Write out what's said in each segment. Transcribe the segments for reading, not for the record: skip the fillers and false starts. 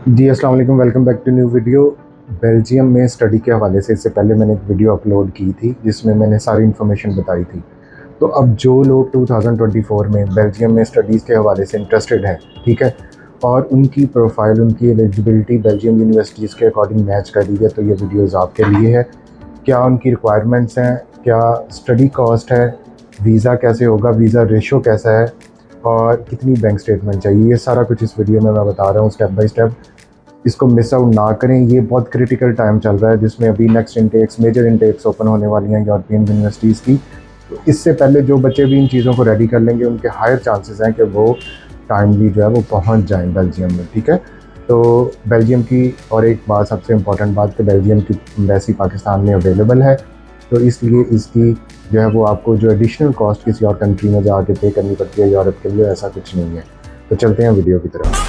जी अस्सलाम वालेकुम, welcome back to new video. Belgium में स्टडी के हवाले से इससे पहले मैंने एक वीडियो अपलोड की थी जिसमें मैंने सारी इन्फॉर्मेशन बताई थी। तो अब जो लोग 2024 में बेल्जियम में स्टडीज़ के हवाले से इंटरेस्टेड हैं, ठीक है, और उनकी प्रोफाइल, उनकी एलिजिबिलिटी बेल्जियम यूनिवर्सिटीज़ के अकॉर्डिंग मैच कर रही है, तो ये वीडियोज़ आपके लिए है। क्या उनकी रिक्वायरमेंट्स हैं, क्या स्टडी कॉस्ट है, वीज़ा कैसे होगा, वीज़ा रेशो कैसा है, और कितनी बैंक स्टेटमेंट चाहिए, ये सारा कुछ इस वीडियो में मैं बता रहा हूँ स्टेप बाय स्टेप। इसको मिस आउट ना करें। ये बहुत क्रिटिकल टाइम चल रहा है जिसमें अभी next intakes, major intakes open होने वाली हैं यूरोपियन यूनिवर्सिटीज़ की। तो इससे पहले जो बच्चे भी इन चीज़ों को रेडी कर लेंगे उनके हायर चांसेस हैं कि वो टाइमली जो है वो पहुंच जाएं बेल्जियम में, ठीक है। तो बेल्जियम की और एक बात, सबसे इम्पॉर्टेंट बात, कि बेल्जियम की एम्बेसी पाकिस्तान में अवेलेबल है, तो इसलिए इसकी जो है वो आपको जो एडिशनल कॉस्ट किसी और कंट्री में जाके पे करनी पड़ती है यूरोप के लिए, ऐसा कुछ नहीं है। तो चलते हैं वीडियो की तरफ।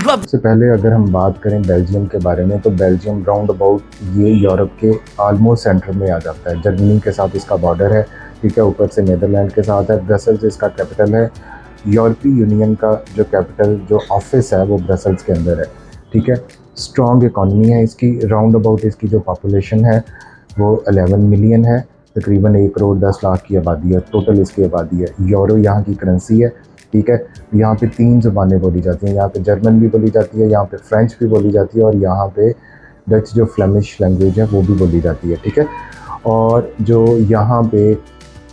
सबसे पहले अगर हम बात करें बेल्जियम के बारे में, तो बेल्जियम राउंड अबाउट ये यूरोप के ऑलमोस्ट सेंटर में आ जाता है। जर्मनी के साथ इसका बॉर्डर है, ठीक है, ऊपर से नीदरलैंड के साथ है। ब्रसल्स इसका कैपिटल है। यूरोपीय यूनियन का जो कैपिटल, जो ऑफिस है, वो ब्रसल्स के अंदर है, ठीक है। स्ट्रॉन्ग इकॉनमी है इसकी। राउंड अबाउट इसकी जो पॉपुलेशन है वो 11 मिलियन है। तकरीबन 1 करोड़ 10 लाख की आबादी है, टोटल इसकी आबादी है। यूरो यहाँ की करेंसी है, ठीक है। यहाँ पे 3 ज़बानें बोली जाती हैं। यहाँ पे जर्मन भी बोली जाती है, यहाँ पे फ्रेंच भी बोली जाती है, और यहाँ पे डच जो फ्लेमिश लैंग्वेज है वो भी बोली जाती है, ठीक है। और जो यहाँ पे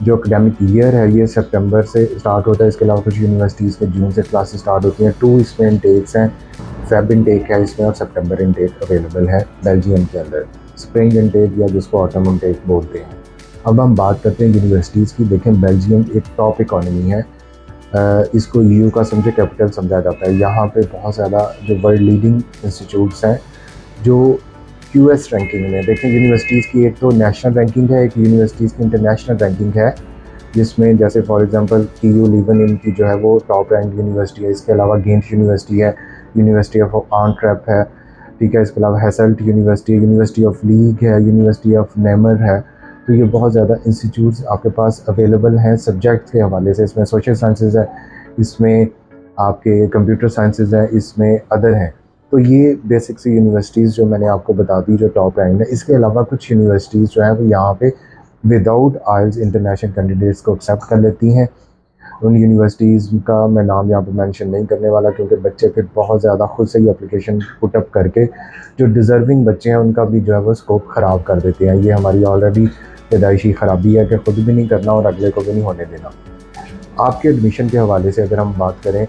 जो एकेडमिक ईयर है ये सितंबर से स्टार्ट होता है। इसके अलावा कुछ यूनिवर्सिटीज़ के जून से क्लासेस स्टार्ट होती हैं। 2 इसमें इनटेक्स हैं, फेब इनटेक है इसमें और सितंबर इनटेक अवेलेबल है बेल्जियम के अंदर। स्प्रिंग इनटेक या जिसको ऑटम इनटेक बोलते हैं। अब हम बात करते हैं यूनिवर्सिटीज़ की। देखें, बेल्जियम एक टॉप इकॉनमी है। इसको ईयू का समझे कैपिटल समझा जाता है। यहाँ पे बहुत ज़्यादा जो वर्ल्ड लीडिंग इंस्टीट्यूट्स हैं जो यूएस रैंकिंग में, देखें यूनिवर्सिटीज़ की एक तो नेशनल रैंकिंग है, एक यूनिवर्सिटीज़ की इंटरनेशनल रैंकिंग है, जिसमें जैसे फॉर एग्जांपल TU लीवन इनकी जो है वो टॉप रैंक यूनिवर्सिटी है। इसके अलावा गेंट यूनिवर्सिटी है, यूनिवर्सिटी ऑफ आंट्रप है, ठीक है। इसके अलावा हेसल्ट यूनिवर्सिटी, यूनिवर्सिटी ऑफ लीग है, यूनिवर्सिटी ऑफ नेमर है। तो ये बहुत ज़्यादा इंस्टीट्यूट्स आपके पास अवेलेबल हैं सब्जेक्ट्स के हवाले से। इसमें सोशल साइंसेज है, इसमें आपके कंप्यूटर साइंसेज है, इसमें अदर हैं। तो ये बेसिक सी यूनिवर्सिटीज़ जो मैंने आपको बता दी जो टॉप रैंक है। इसके अलावा कुछ यूनिवर्सिटीज़ जो है वो यहाँ पे विदाउट आइल्स इंटरनेशनल कैंडिडेट्स को एक्सेप्ट कर लेती हैं। उन यूनिवर्सिटीज़ का मैं नाम यहाँ पे मेंशन नहीं करने वाला, क्योंकि बच्चे फिर बहुत ज़्यादा खुद से ही एप्लीकेशन पुटअप करके जो डिज़र्विंग बच्चे हैं उनका भी जो है वो स्कोप ख़राब कर देते हैं। ये हमारी ऑलरेडी पैदाइशी ख़राबी है कि ख़ुद भी नहीं करना और अगले को भी नहीं होने देना। आपके एडमिशन के हवाले से अगर हम बात करें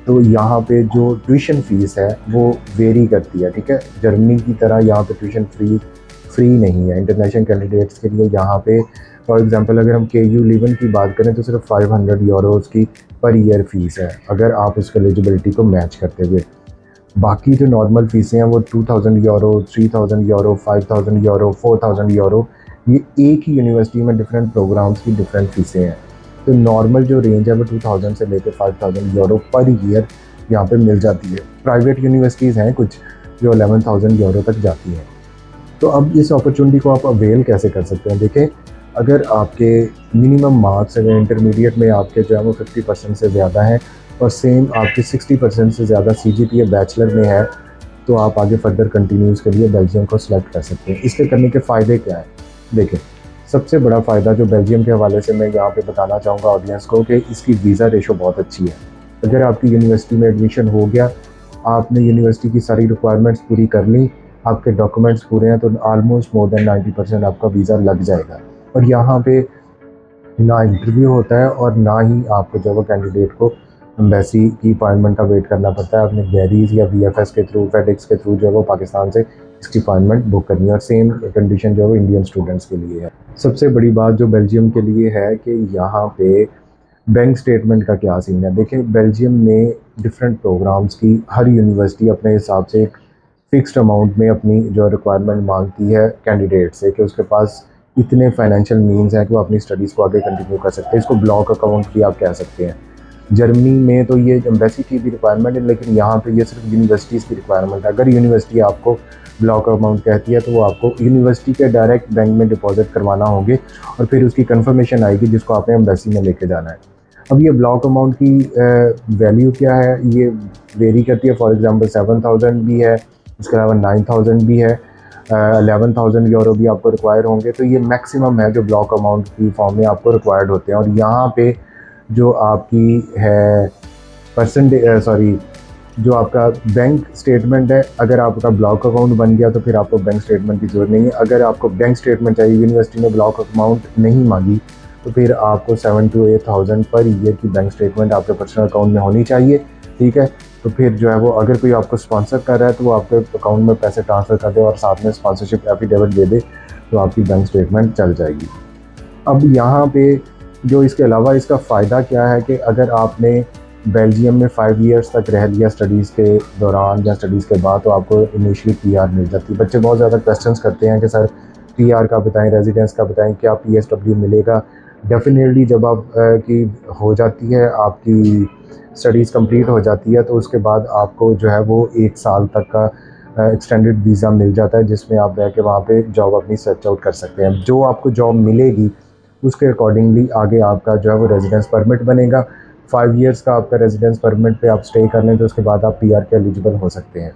तो यहाँ पे जो ट्यूशन फ़ीस है वो वेरी करती है, ठीक है। जर्मनी की तरह यहाँ पे ट्यूशन फ्री नहीं है इंटरनेशनल कैंडिडेट्स के लिए। यहाँ पे फॉर एग्जांपल अगर हम KU लीवन की बात करें तो सिर्फ 500 यूरोज़ की पर ईयर फ़ीस है, अगर आप उसके एलिजिबिलिटी को मैच करते हुए। बाकी जो नॉर्मल फ़ीसें हैं वो 2000 यूरो, 3000 यूरो, 5000 यूरो, 4000 यूरो, ये एक ही यूनिवर्सिटी में डिफरेंट प्रोग्राम्स की डिफरेंट फ़ीसें हैं। तो नॉर्मल जो रेंज है वो 2000 से लेकर 5000 यूरो पर ईयर यहाँ पे मिल जाती है। प्राइवेट यूनिवर्सिटीज़ हैं कुछ जो 11000 यूरो तक जाती हैं। तो अब इस अपॉर्चुनिटी को आप अवेल कैसे कर सकते हैं? देखें, अगर आपके मिनिमम मार्क्स अगर इंटरमीडिएट में आपके जो है वो 50% से ज़्यादा हैं और सेम आपके 60% से ज़्यादा CGPA बैचलर में है, तो आप आगे फर्दर कंटिन्यूज़ के लिए बेल्जियम को सिलेक्ट कर सकते हैं। इसके करने के फ़ायदे क्या हैं? देखें, सबसे बड़ा फ़ायदा जो बेल्जियम के हवाले से मैं यहाँ पे बताना चाहूँगा ऑडियंस को, कि इसकी वीज़ा रेशो बहुत अच्छी है। अगर आपकी यूनिवर्सिटी में एडमिशन हो गया, आपने यूनिवर्सिटी की सारी रिक्वायरमेंट्स पूरी कर ली, आपके डॉक्यूमेंट्स पूरे हैं, तो ऑलमोस्ट मोर देन 90% आपका वीज़ा लग जाएगा। और यहाँ पे ना इंटरव्यू होता है और ना ही आपको जो है वो कैंडिडेट को एम्बेसी की अपॉइंटमेंट का वेट करना पड़ता है। अपने गैरीज या VFS के थ्रू, फेडेक्स के थ्रू जो है वो पाकिस्तान से इसकी अपॉइंटमेंट बुक करनी है। और सेम कंडीशन जो है वो इंडियन स्टूडेंट्स के लिए है। सबसे बड़ी बात जो बेल्जियम के लिए है कि यहाँ पे बैंक स्टेटमेंट का क्या सीन है। देखें, बेल्जियम में डिफरेंट प्रोग्राम्स की हर यूनिवर्सिटी अपने हिसाब से एक फ़िक्स्ड अमाउंट में अपनी जो रिक्वायरमेंट मांगती है कैंडिडेट से, कि उसके पास इतने फाइनेंशियल मीन्स हैं कि वो अपनी स्टडीज़ को आगे कंटिन्यू कर सकते हैं। इसको ब्लॉक अकाउंट भी आप कह सकते हैं। जर्मनी में तो ये एम्बेसी की भी रिक्वायरमेंट है, लेकिन यहाँ पे ये सिर्फ यूनिवर्सिटीज़ की रिक्वायरमेंट है। अगर यूनिवर्सिटी आपको ब्लॉक अमाउंट कहती है तो वो आपको यूनिवर्सिटी के डायरेक्ट बैंक में डिपॉजिट करवाना होंगे और फिर उसकी कंफर्मेशन आएगी जिसको आपने एम्बेसी में लेके जाना है। अब ये ब्लॉक अमाउंट की वैल्यू क्या है, ये वेरी करती है। फॉर एग्जांपल 7,000 भी है, इसके अलावा 9,000 भी है, 11,000 यूरो भी आपको रिक्वायर होंगे। तो ये मैक्सिमम है जो ब्लॉक अमाउंट की फॉर्म में आपको रिक्वायर्ड होते हैं। और यहाँ पे जो आपकी है जो आपका बैंक स्टेटमेंट है, अगर आपका ब्लॉक अकाउंट बन गया तो फिर आपको बैंक स्टेटमेंट की ज़रूरत नहीं है। अगर आपको बैंक स्टेटमेंट चाहिए, यूनिवर्सिटी ने ब्लॉक अमाउंट नहीं मांगी, तो फिर आपको 7 to 8,000 पर ईयर की बैंक स्टेटमेंट आपके पर्सनल अकाउंट में होनी चाहिए। ठीक है, तो फिर जो है वो अगर कोई आपको स्पॉन्सर कर रहा है तो वो आपके अकाउंट में पैसे ट्रांसफ़र कर दे और साथ में स्पॉन्सरशिप एफिडेविट दे दे, तो आपकी बैंक स्टेटमेंट चल जाएगी। अब यहाँ पे जो इसके अलावा इसका फ़ायदा क्या है कि अगर आपने बेल्जियम में 5 इयर्स तक रह लिया स्टडीज़ के दौरान या स्टडीज़ के बाद, तो आपको इनिशियली पीआर मिल जाती है। बच्चे बहुत ज़्यादा क्वेश्चंस करते हैं कि सर पीआर का बताएं, रेजिडेंस का बताएं, क्या पीएसडब्ल्यू मिलेगा। डेफिनेटली जब आप की हो जाती है, आपकी स्टडीज़ कंप्लीट हो जाती है, तो उसके बाद आपको जो है वो 1 साल तक का एक्सटेंडेड वीज़ा मिल जाता है, जिसमें आप रह के वहाँ पे जॉब अपनी सर्च आउट कर सकते हैं। जो आपको जॉब मिलेगी उसके अकॉर्डिंगली आगे आपका जो है वो रेजिडेंस परमिट बनेगा। 5 इयर्स का आपका रेजिडेंस परमिट पे आप स्टे कर लें तो उसके बाद आप पीआर के एलिजिबल हो सकते हैं।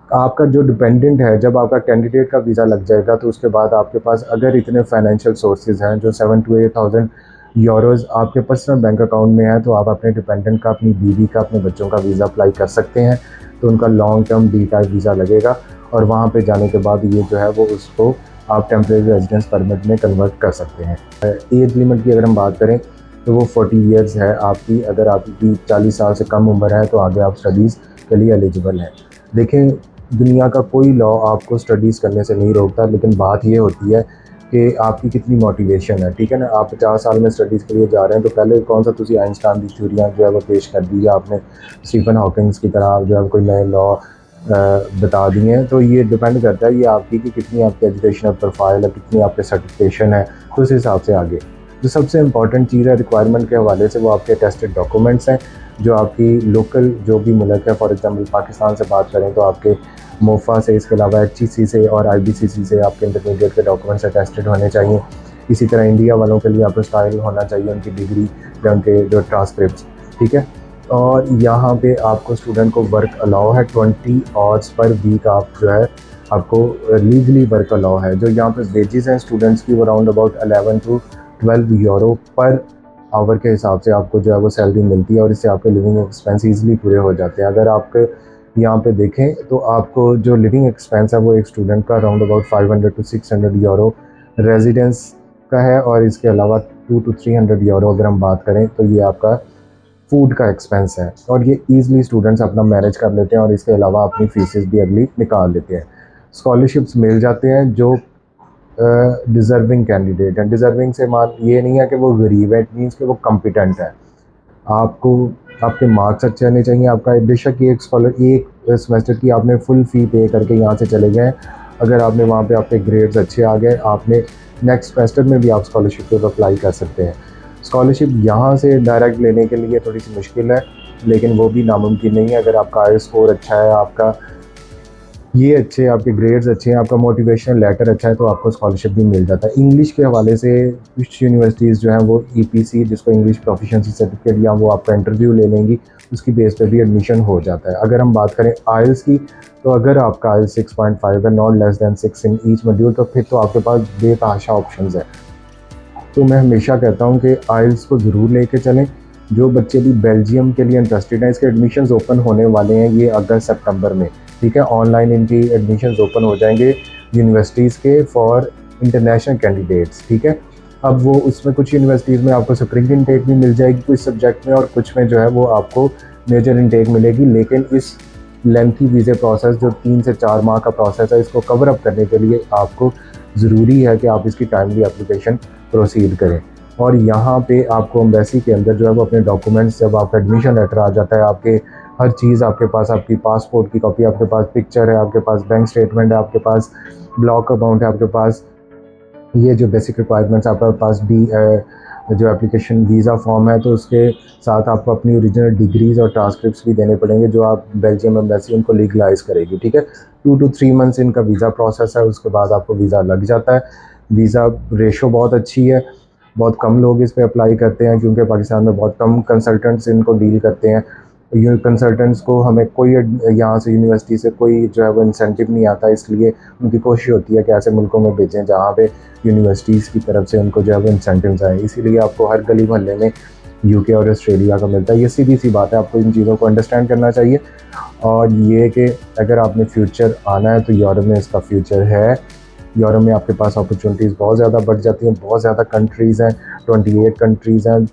आपका जो डिपेंडेंट है, जब आपका कैंडिडेट का वीज़ा लग जाएगा तो उसके बाद आपके पास अगर इतने फाइनेंशियल सोर्सेज हैं, जो 7 to 8,000 यूरोज़ आपके पर्सनल बैंक अकाउंट में है, तो आप अपने डिपेंडेंट का, अपनी बीवी का, अपने बच्चों का वीज़ा अप्लाई कर सकते हैं। तो उनका long term D type visa लगेगा और वहाँ पे जाने के बाद ये जो है वो उसको आप टेम्परेरी रेजिडेंस परमिट में कन्वर्ट कर सकते हैं। एज लिमिट की अगर हम बात करें तो वो 40 इयर्स है आपकी। अगर आपकी 40 साल से कम उम्र है तो आगे आप स्टडीज़ के लिए एलिजिबल हैं। देखें, दुनिया का कोई लॉ आपको स्टडीज़ करने से नहीं रोकता, लेकिन बात ये होती है कि आपकी कितनी मोटिवेशन है। ठीक है ना, आप 50 साल में स्टडीज़ के लिए जा रहे हैं तो पहले कौन सा तुसी आइंस्टाइन की थ्योरियाँ जो है वो पेश कर दी, या आपने स्टीफन हॉकिंग्स की तरह जो है कोई नए लॉ बता दिए हैं। तो ये डिपेंड करता है ये आपकी कि कितनी आपकी एजुकेशनल प्रोफाइल है, कितनी आपके सर्टिफिकेशन है, तो उस हिसाब से आगे। जो सबसे इम्पॉर्टेंट चीज़ है रिक्वायरमेंट के हवाले से, वो आपके टेस्टेड डॉक्यूमेंट्स हैं, जो आपकी लोकल जो भी मुल्क है। फॉर एग्जांपल पाकिस्तान से बात करें तो आपके मोफा से, इसके अलावा HEC से और IBCC से आपके इंटरमीडिएट के डॉक्यूमेंट्स अटेस्टेड होने चाहिए। इसी तरह इंडिया वालों के लिए आपको स्टाइल होना चाहिए, उनकी डिग्री या उनके जो ट्रांसक्रिप्ट। ठीक है, और यहाँ पे आपको स्टूडेंट को वर्क अलाउ है 20 आवर्स पर वीक। आप जो है आपको लीगली वर्क अलाउ है। जो यहाँ पे वेजेस हैं स्टूडेंट्स की, वो around about 11 to 12 euro per hour के हिसाब से आपको जो है वो सैलरी मिलती है और इससे आपके लिविंग एक्सपेंस ईजिली पूरे हो जाते हैं। अगर आपके यहाँ पे देखें तो आपको जो लिविंग एक्सपेंस है वो एक स्टूडेंट का around about 500 to 600 euro residence का है, और इसके अलावा 2 to 300 यूरो अगर हम बात करें तो ये आपका फूड का एक्सपेंस है। और ये ईज़िली स्टूडेंट्स अपना मैनेज कर लेते हैं और इसके अलावा अपनी फीसेस भी अगली निकाल लेते हैं। स्कॉलरशिप्स मिल जाते हैं जो डिज़र्विंग कैंडिडेट हैं। डिज़र्विंग से मान ये नहीं है कि वो गरीब है, इट मीन्स कि वो कॉम्पिटेंट है। आपको आपके मार्क्स अच्छे आने चाहिए। आपका बेशक ये एक सेमेस्टर की आपने फुल फ़ी पे करके यहाँ से चले गए, अगर आपने वहाँ पे आपके ग्रेड्स अच्छे आ गए, आपने नेक्स्ट सेमेस्टर में भी आप स्कॉलरशिप पे अप्लाई कर सकते हैं। स्कॉलरशिप यहाँ से डायरेक्ट लेने के लिए थोड़ी सी मुश्किल है, लेकिन वो भी नामुमकिन नहीं है। अगर आपका आई स्कोर अच्छा है, आपका ये अच्छे, आपके ग्रेड्स अच्छे हैं, आपका मोटिवेशनल लेटर अच्छा है, तो आपको स्कॉलरशिप भी मिल जाता है। इंग्लिश के हवाले से कुछ यूनिवर्सिटीज़ जो हैं वो EPC, जिसको इंग्लिश प्रोफिशिएंसी सर्टिफिकेट, या वो आपका इंटरव्यू ले लेंगी, उसकी बेस पे भी एडमिशन हो जाता है। अगर हम बात करें आइल्स की, तो अगर आपका आइल्स 6.5 है, not less than 6 in each module, तो फिर तो आपके पास बेतहाशा ऑप्शंस है। तो मैं हमेशा कहता हूँ कि आइल्स को ज़रूर लेके चलें। जो बच्चे भी बेल्जियम के लिए इंटरेस्टेड हैं, इसके एडमिशन्स ओपन होने वाले हैं ये अगस्त सितंबर में। ठीक है, ऑनलाइन इनकी एडमिशन्स ओपन हो जाएंगे यूनिवर्सिटीज़ के फॉर इंटरनेशनल कैंडिडेट्स। ठीक है, अब वो उसमें कुछ यूनिवर्सिटीज़ में आपको स्प्रिंग इनटेक भी मिल जाएगी कुछ सब्जेक्ट में, और कुछ में जो है वो आपको मेजर इनटेक मिलेगी। लेकिन इस लेंथी वीज़े प्रोसेस, जो 3 से 4 माह का प्रोसेस है, इसको कवर अप करने के लिए आपको ज़रूरी है कि आप इसकी टाइमली एप्लीकेशन प्रोसीड करें। और यहाँ पे आपको एम्बेसी के अंदर जो है वो अपने डॉक्यूमेंट्स, जब आपका एडमिशन लेटर आ जाता है, आपके हर चीज़ आपके पास, आपकी पासपोर्ट की कॉपी आपके पास, पिक्चर है आपके पास, बैंक स्टेटमेंट है आपके पास, ब्लॉक अमाउंट है आपके पास, ये जो बेसिक रिक्वायरमेंट्स आपके पास जो एप्लीकेशन वीज़ा फॉर्म है, तो उसके साथ आपको अपनी ओरिजिनल डिग्रीज़ और ट्रांसक्रिप्ट्स भी देने पड़ेंगे जो आप बेल्जियम एम्बेसी उनको लीगलाइज़ करेगी, ठीक है। 2 to 3 मंथ्स इनका वीज़ा प्रोसेस है, उसके बाद आपको वीज़ा लग जाता है। वीज़ा रेशो बहुत अच्छी है, बहुत कम लोग इस पे अप्लाई करते हैं क्योंकि पाकिस्तान में बहुत कम कंसल्टेंट्स इनको डील करते हैं। ये कंसल्टेंट्स को हमें कोई यहाँ से यूनिवर्सिटी से कोई जो है वो इंसेंटिव नहीं आता, इसलिए उनकी कोशिश होती है कि ऐसे मुल्कों में भेजें जहाँ पे यूनिवर्सिटीज़ की तरफ से उनको जो है वो इंसेंटिव्स आए। इसीलिए आपको हर गली मोहल्ले में यूके और ऑस्ट्रेलिया का मिलता है। ये सीधी सी बात है, आपको इन चीज़ों को अंडरस्टैंड करना चाहिए। और ये कि अगर आपने फ्यूचर आना है तो यूरोप में इसका फ्यूचर है। यूरोप में आपके पास अपॉर्चुनिटीज़ बहुत ज़्यादा बढ़ जाती हैं, बहुत ज़्यादा कंट्रीज़ हैं, 28 कंट्रीज़ हैं,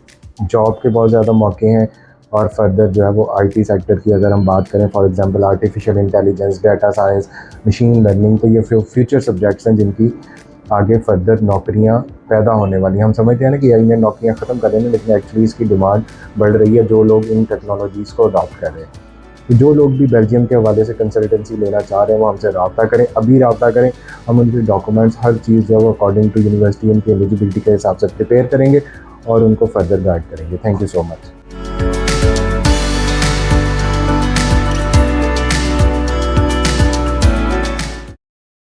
जॉब के बहुत ज़्यादा मौके हैं। और फर्दर जो है वो आईटी सेक्टर की अगर हम बात करें, for example artificial intelligence, data science, machine learning, तो ये फ्यूचर सब्जेक्ट्स हैं जिनकी आगे फर्दर नौकरियां पैदा होने वाली हैं। हम समझते हैं ना कि एआई ने नौकरियां ख़त्म कर देंगे, लेकिन एक्चुअली इसकी डिमांड बढ़ रही है जो लोग इन टेक्नोलॉजीज़ को अडॉप्ट कर रहे हैं। तो जो लोग भी बेल्जियम के हवाले से कंसल्टेंसी लेना चाह रहे हैं वो हमसे रब्ता करें, अभी रब्ता करें। हम उनके डॉक्यूमेंट्स हर चीज़ जो है वो अकॉर्डिंग टू यूनिवर्सिटी उनकी एलिजिबिलिटी के हिसाब से प्रिपेयर करेंगे और उनको फर्दर गाइड करेंगे। Thank you so much.